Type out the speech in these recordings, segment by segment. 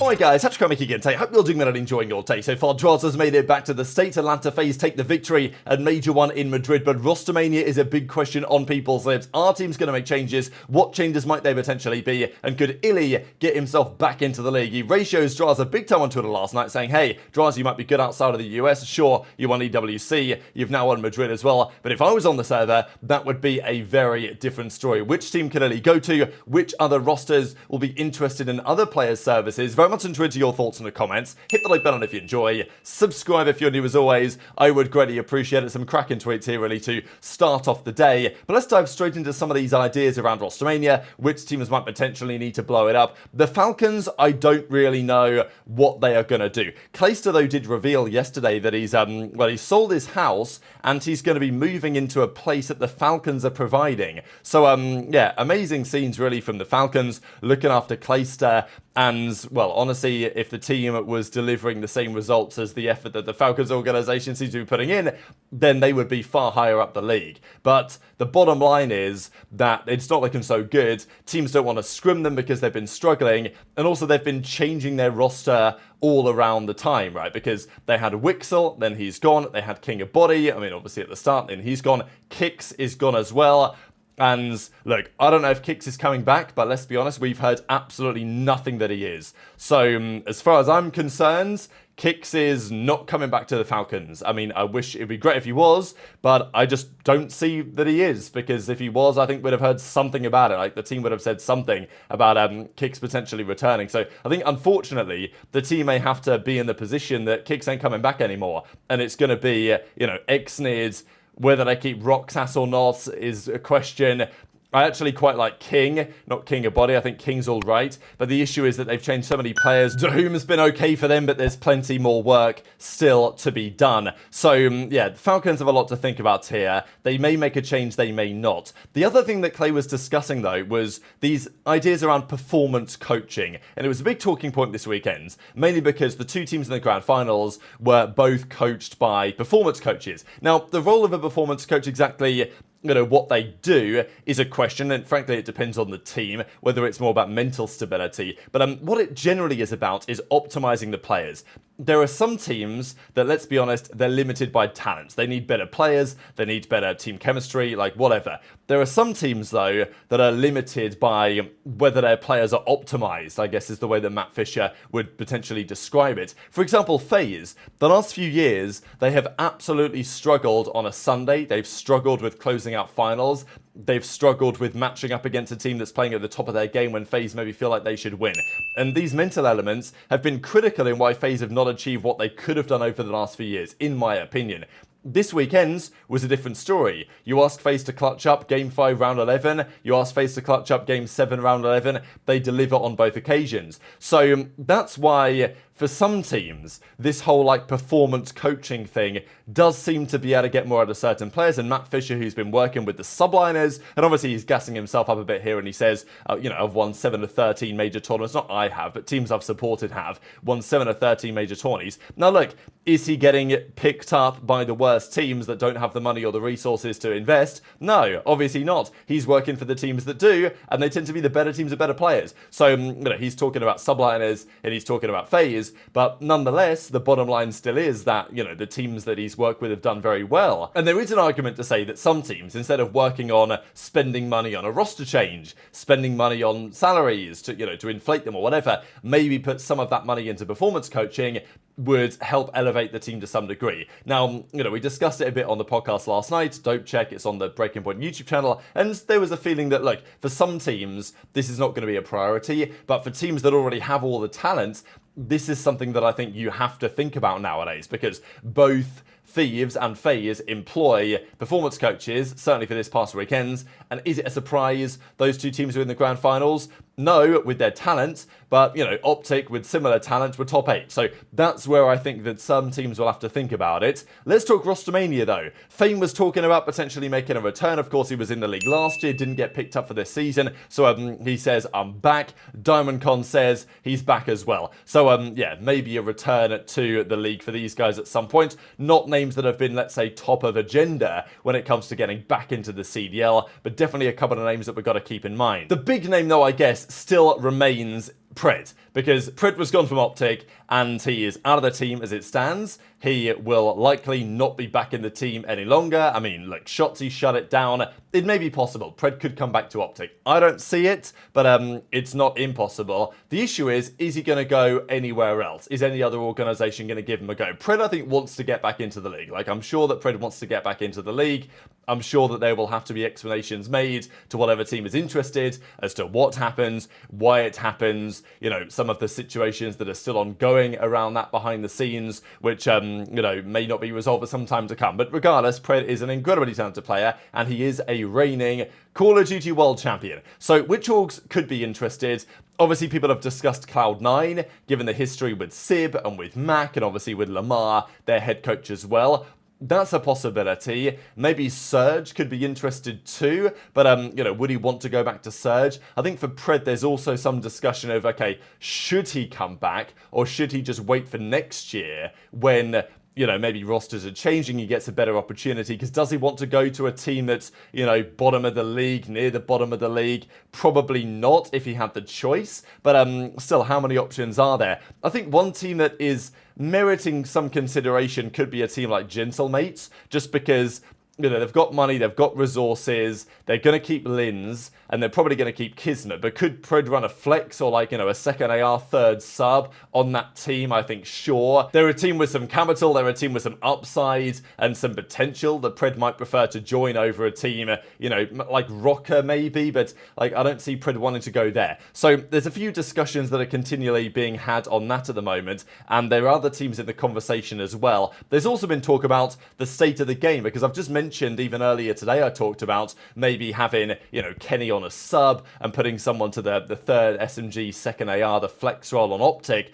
Alright guys, HyDra making again today. Hope you're doing well and enjoying your day so far. Drazah's made it back to the States. Atlanta FaZe take the victory and Major 1 in Madrid, but Rostermania is a big question on people's lips. Our team's going to make changes. What changes might they potentially be? And could iLLeY get himself back into the league? He ratios Drazah big time on Twitter last night saying, hey, Drazah, you might be good outside of the US. Sure, you won EWC. You've now won Madrid as well. But if I was on the server, that would be a very different story. Which team can iLLeY go to? Which other rosters will be interested in other players' services? Very much enjoyed your thoughts in the comments. Hit the like button if you enjoy. Subscribe if you're new as always. I would greatly appreciate it. Some cracking tweets here really to start off the day. But let's dive straight into some of these ideas around Rostermania. Which teams might potentially need to blow it up. The Falcons, I don't really know what they are going to do. Priestahh though did reveal yesterday that he's he sold his house and he's going to be moving into a place that the Falcons are providing. So yeah, amazing scenes really from the Falcons looking after Priestahh. And, well, honestly, if the team was delivering the same results as the effort that the Falcons organization seems to be putting in, then they would be far higher up the league. But the bottom line is that it's not looking so good. Teams don't want to scrim them because they've been struggling. And also they've been changing their roster all around the time, right? Because they had Wixel, then he's gone. They had King of Body, I mean, obviously at the start, then he's gone. Kix is gone as well. And look, I don't know if Kix is coming back, but let's be honest, we've heard absolutely nothing that he is. So as far as I'm concerned, Kix is not coming back to the Falcons. I mean, I wish it'd be great if he was, but I just don't see that he is, because if he was, I think we'd have heard something about it. Like the team would have said something about Kix potentially returning. So I think, unfortunately, the team may have to be in the position that Kix ain't coming back anymore. And it's going to be, Xnid. Whether they keep Roxas or not is a question. I actually quite like King, not King of Body. I think King's all right. But the issue is that they've changed so many players. Doom's been okay for them, but there's plenty more work still to be done. So, yeah, the Falcons have a lot to think about here. They may make a change, they may not. The other thing that Clay was discussing, though, was these ideas around performance coaching. And it was a big talking point this weekend, mainly because the two teams in the grand finals were both coached by performance coaches. Now, the role of a performance coach exactly, what they do is a question, and frankly it depends on the team, whether it's more about mental stability. But what it generally is about is optimizing the players. There are some teams that, let's be honest, they're limited by talents. They need better players, they need better team chemistry, like whatever. There are some teams, though, that are limited by whether their players are optimized, I guess is the way that Matt Fisher would potentially describe it. For example, FaZe, the last few years, they have absolutely struggled on a Sunday. They've struggled with closing out finals. They've struggled with matching up against a team that's playing at the top of their game when FaZe maybe feel like they should win. And these mental elements have been critical in why FaZe have not achieved what they could have done over the last few years, in my opinion. This weekend's was a different story. You ask FaZe to clutch up Game 5, Round 11. You ask FaZe to clutch up Game 7, Round 11. They deliver on both occasions. So that's why, for some teams, this whole performance coaching thing does seem to be able to get more out of certain players. And Matt Fisher, who's been working with the subliners, and obviously he's gassing himself up a bit here, and he says, I've won 7 of 13 major tournaments. Not I have, but teams I've supported have won 7 of 13 major tourneys. Now look, is he getting picked up by the worst teams that don't have the money or the resources to invest? No, obviously not. He's working for the teams that do, and they tend to be the better teams and better players. So, he's talking about subliners, and he's talking about FaZe, but nonetheless, the bottom line still is that, the teams that he's worked with have done very well. And there is an argument to say that some teams, instead of working on spending money on a roster change, spending money on salaries to inflate them or whatever, maybe put some of that money into performance coaching would help elevate the team to some degree. Now, we discussed it a bit on the podcast last night. Don't check, it's on the Breaking Point YouTube channel. And there was a feeling that, look, for some teams, this is not going to be a priority. But for teams that already have all the talent, this is something that I think you have to think about nowadays, because both Thieves and FaZe employ performance coaches, certainly for this past weekend. And is it a surprise those two teams are in the grand finals? No, with their talent, but, OpTic with similar talent were top 8. So that's where I think that some teams will have to think about it. Let's talk Rostermania, though. Fame was talking about potentially making a return. Of course, he was in the league last year, didn't get picked up for this season. So he says, I'm back. DiamondCon says he's back as well. So, yeah, maybe a return to the league for these guys at some point. Not names that have been, let's say, top of agenda when it comes to getting back into the CDL, but definitely a couple of names that we've got to keep in mind. The big name, though, I guess, still remains Pred, because Pred was gone from OpTic and he is out of the team as it stands. He will likely not be back in the team any longer. I mean, like, Shotzzy shut it down. It may be possible. Pred could come back to OpTic. I don't see it, but it's not impossible. The issue is he going to go anywhere else? Is any other organisation going to give him a go? Pred, I think, wants to get back into the league. Like, I'm sure that Pred wants to get back into the league. I'm sure that there will have to be explanations made to whatever team is interested as to what happens, why it happens, you know, some of the situations that are still ongoing around that behind the scenes, which, you know, may not be resolved for some time to come. But regardless, Pred is an incredibly talented player, and he is a reigning Call of Duty World Champion. So which orgs could be interested? Obviously, people have discussed Cloud9, given the history with Sib and with Mack, and obviously with Lamar, their head coach as well. That's a possibility. Maybe Surge could be interested too, but you know, would he want to go back to Surge? I think for Pred, there's also some discussion of, okay, should he come back, or should he just wait for next year when, you know, maybe rosters are changing, he gets a better opportunity, because does he want to go to a team that's, you know, bottom of the league, near the bottom of the league? Probably not if he had the choice, but still, how many options are there? I think one team that is meriting some consideration could be a team like Gentlemates, just because, you know, they've got money, they've got resources, they're going to keep Lynz, and they're probably going to keep Kismet. But could Pred run a flex or, like, you know, a second AR, third sub on that team? I think sure. They're a team with some capital, they're a team with some upside and some potential that Pred might prefer to join over a team, you know, like Rocker maybe, but, like, I don't see Pred wanting to go there. So there's a few discussions that are continually being had on that at the moment, and there are other teams in the conversation as well. There's also been talk about the state of the game, because I've just mentioned even earlier today, I talked about maybe having, you know, Kenny on a sub and putting someone to the third SMG, second AR, the flex role on OpTic.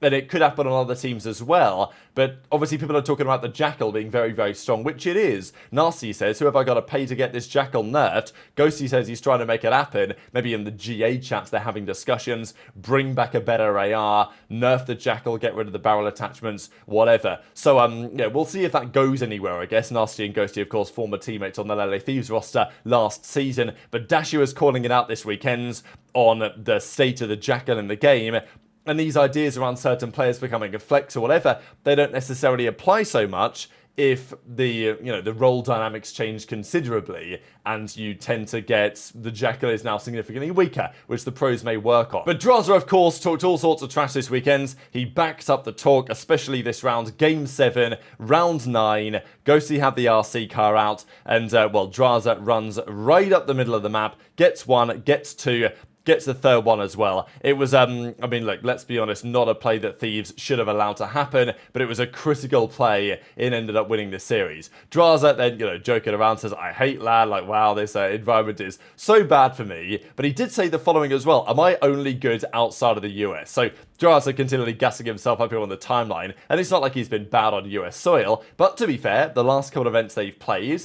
And it could happen on other teams as well. But obviously people are talking about the Jackal being very, very strong, which it is. Nastie says, who have I got to pay to get this Jackal nerfed? Ghosty says he's trying to make it happen. Maybe in the GA chats they're having discussions. Bring back a better AR. Nerf the Jackal. Get rid of the barrel attachments. Whatever. So, yeah, we'll see if that goes anywhere, I guess. Nastie and Ghosty, of course, former teammates on the LA Thieves roster last season. But Dashy was calling it out this weekend on the state of the Jackal in the game. And these ideas around certain players becoming a flex or whatever, they don't necessarily apply so much if the, you know, the role dynamics change considerably and you tend to get the Jackal is now significantly weaker, which the pros may work on. But Drazah, of course, talked all sorts of trash this weekend. He backed up the talk, especially this round, Game 7, Round 9. Ghosty had the RC car out, and, well, Drazah runs right up the middle of the map, gets one, gets two, gets the third one as well. It was, I mean, look, let's be honest, not a play that Thieves should have allowed to happen, but it was a critical play. It ended up winning the series. Drazah then, you know, joking around, says, I hate LAN, like, wow, this environment is so bad for me. But he did say the following as well, am I only good outside of the US? So Drazah continually gassing himself up here on the timeline, and it's not like he's been bad on US soil, but to be fair, the last couple of events they've played,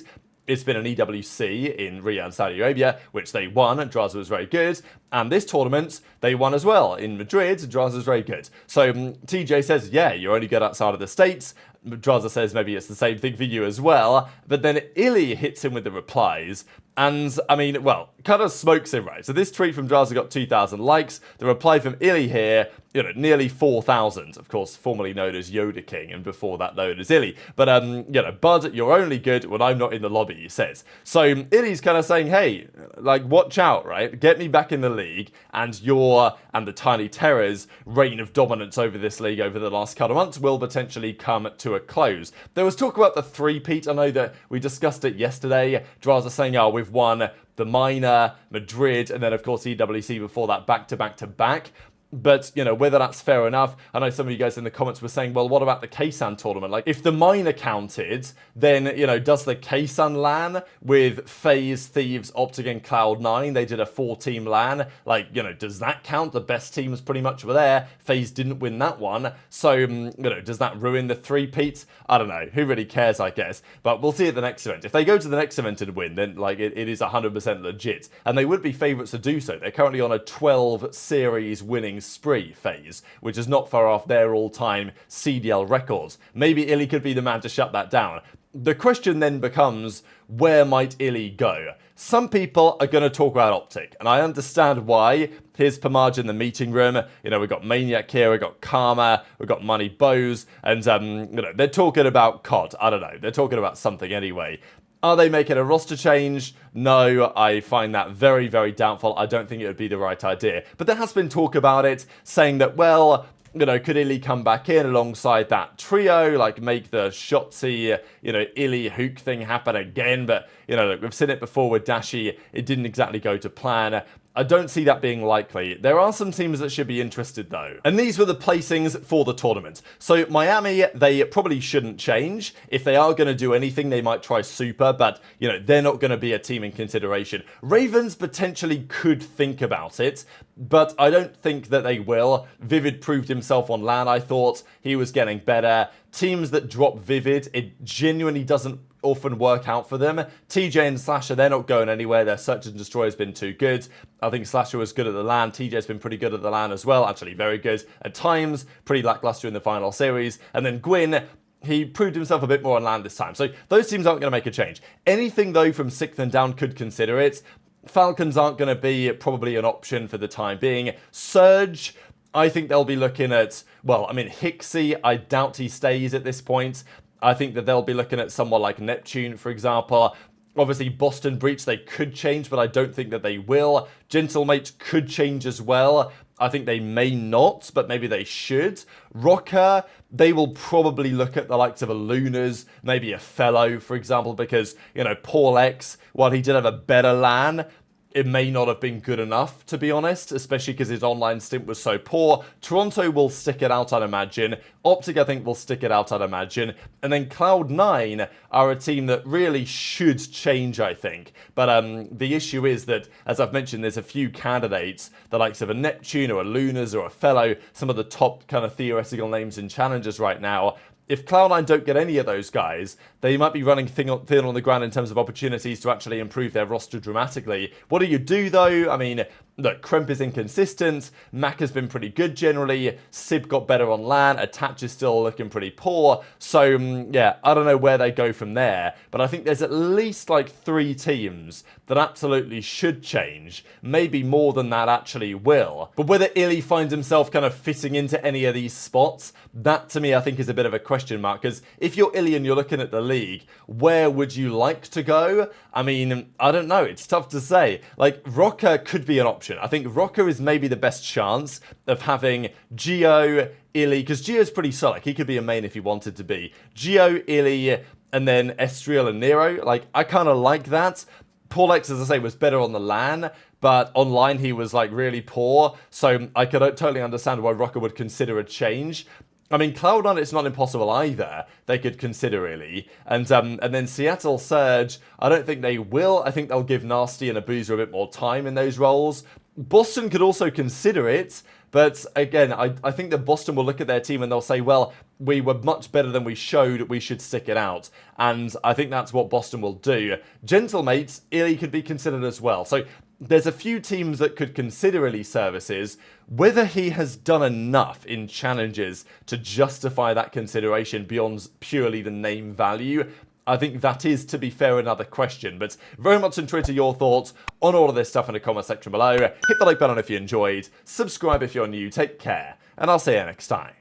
it's been an EWC in Riyadh, Saudi Arabia, which they won, and Drazah was very good. And this tournament, they won as well. In Madrid, Drazah was very good. So TJ says, yeah, you're only good outside of the States. Drazah says maybe it's the same thing for you as well. But then iLLeY hits him with the replies. And, I mean, well, kind of smokes him, right? So this tweet from Drazah got 2,000 likes. The reply from iLLeY here, you know, nearly 4,000. Of course, formerly known as YodaKing, and before that known as iLLeY. But, you know, Bud, you're only good when I'm not in the lobby, he says. So iLLeY's kind of saying, hey, like, watch out, right? Get me back in the league, and your and the Tiny Terror's reign of dominance over this league over the last couple of months will potentially come to a close. There was talk about the three-peat. I know that we discussed it yesterday. Drazah saying, oh, we've won the Minor, Madrid, and then, of course, EWC before that, back-to-back-to-back. But, you know, whether that's fair enough, I know some of you guys in the comments were saying, well, what about the Ksan tournament? Like, if the Minor counted, then, you know, does the Ksan LAN with FaZe, Thieves, OpTic, and Cloud9, they did a 4-team LAN, like, you know, does that count? The best teams pretty much were there. FaZe didn't win that one. So, you know, does that ruin the three-peat? I don't know. Who really cares, I guess? But we'll see at the next event. If they go to the next event and win, then, like, it is 100% legit. And they would be favourites to do so. They're currently on a 12-series winning spree, FaZe, which is not far off their all-time CDL records. Maybe iLLeY could be the man to shut that down. The question then becomes, where might iLLeY go? Some people are going to talk about OpTic, and I understand why. Here's Pamaj in the meeting room. You know, we've got Maniac here, we've got Karma, we've got Money Bows, and, you know, they're talking about COD. I don't know. They're talking about something anyway. Are they making a roster change? No, I find that very, very doubtful. I don't think it would be the right idea. But there has been talk about it, saying that, well, you know, could iLLeY come back in alongside that trio, like make the Shotzzy, you know, iLLeY Huke thing happen again? But, you know, look, we've seen it before with Dashy. It didn't exactly go to plan. I don't see that being likely. There are some teams that should be interested though. And these were the placings for the tournament. So Miami, they probably shouldn't change. If they are going to do anything, they might try Super, but, you know, they're not going to be a team in consideration. Ravens potentially could think about it, but I don't think that they will. Vivid proved himself on LAN, I thought. He was getting better. Teams that drop Vivid, it genuinely doesn't often work out for them. TJ and Slasher, they're not going anywhere. Their Search and Destroy has been too good. I think Slasher was good at the LAN. TJ's been pretty good at the LAN as well. Actually, very good at times. Pretty lackluster in the final series. And then Gwyn, he proved himself a bit more on LAN this time. So those teams aren't going to make a change. Anything, though, from 6th and down could consider it. Falcons aren't going to be probably an option for the time being. Surge, I think they'll be looking at, well, I mean, Hicksy, I doubt he stays at this point. I think that they'll be looking at someone like Neptune, for example. Obviously, Boston Breach, they could change, but I don't think that they will. Gentlemate could change as well. I think they may not, but maybe they should. Rocker, they will probably look at the likes of a Lunas, maybe a Fellow, for example, because, you know, Paul X, while he did have a better LAN, it may not have been good enough, to be honest, especially because his online stint was so poor. Toronto will stick it out, I'd imagine. OpTic, I think, will stick it out, I'd imagine. And then Cloud9 are a team that really should change, I think. But the issue is that, as I've mentioned, there's a few candidates, the likes of a Neptune or a Lunas or a Fellow, some of the top kind of theoretical names in challengers right now. If Cloud9 don't get any of those guys, they might be running thin on the ground in terms of opportunities to actually improve their roster dramatically. What do you do, though? I mean, look, Kremp is inconsistent. Mack has been pretty good generally. Sib got better on LAN. Attach is still looking pretty poor. So, yeah, I don't know where they go from there. But I think there's at least like 3 teams that absolutely should change. Maybe more than that actually will. But whether iLLeY finds himself kind of fitting into any of these spots, that to me I think is a bit of a question mark. Because if you're iLLeY and you're looking at the league, where would you like to go? I mean, I don't know. It's tough to say. Like, Rocker could be an option. I think Rocker is maybe the best chance of having Geo, iLLeY, because Geo's pretty solid. He could be a main if he wanted to be. Geo, iLLeY, and then Estriel and Nero. Like, I kind of like that. Paul X, as I say, was better on the LAN, but online he was like really poor. So I could totally understand why Rocker would consider a change. I mean, Cloud9, it's not impossible either. They could consider iLLeY. And then Seattle Surge, I don't think they will. I think they'll give Nastie and Abuzah a bit more time in those roles. Boston could also consider it. But again, I think that Boston will look at their team and they'll say, well, we were much better than we showed. We should stick it out. And I think that's what Boston will do. Gentlemates, iLLeY could be considered as well. So there's a few teams that could consider iLLeY services. Whether he has done enough in challenges to justify that consideration beyond purely the name value, I think that is, to be fair, another question. But very much on Twitter, your thoughts on all of this stuff in the comment section below. Hit the like button if you enjoyed. Subscribe if you're new. Take care. And I'll see you next time.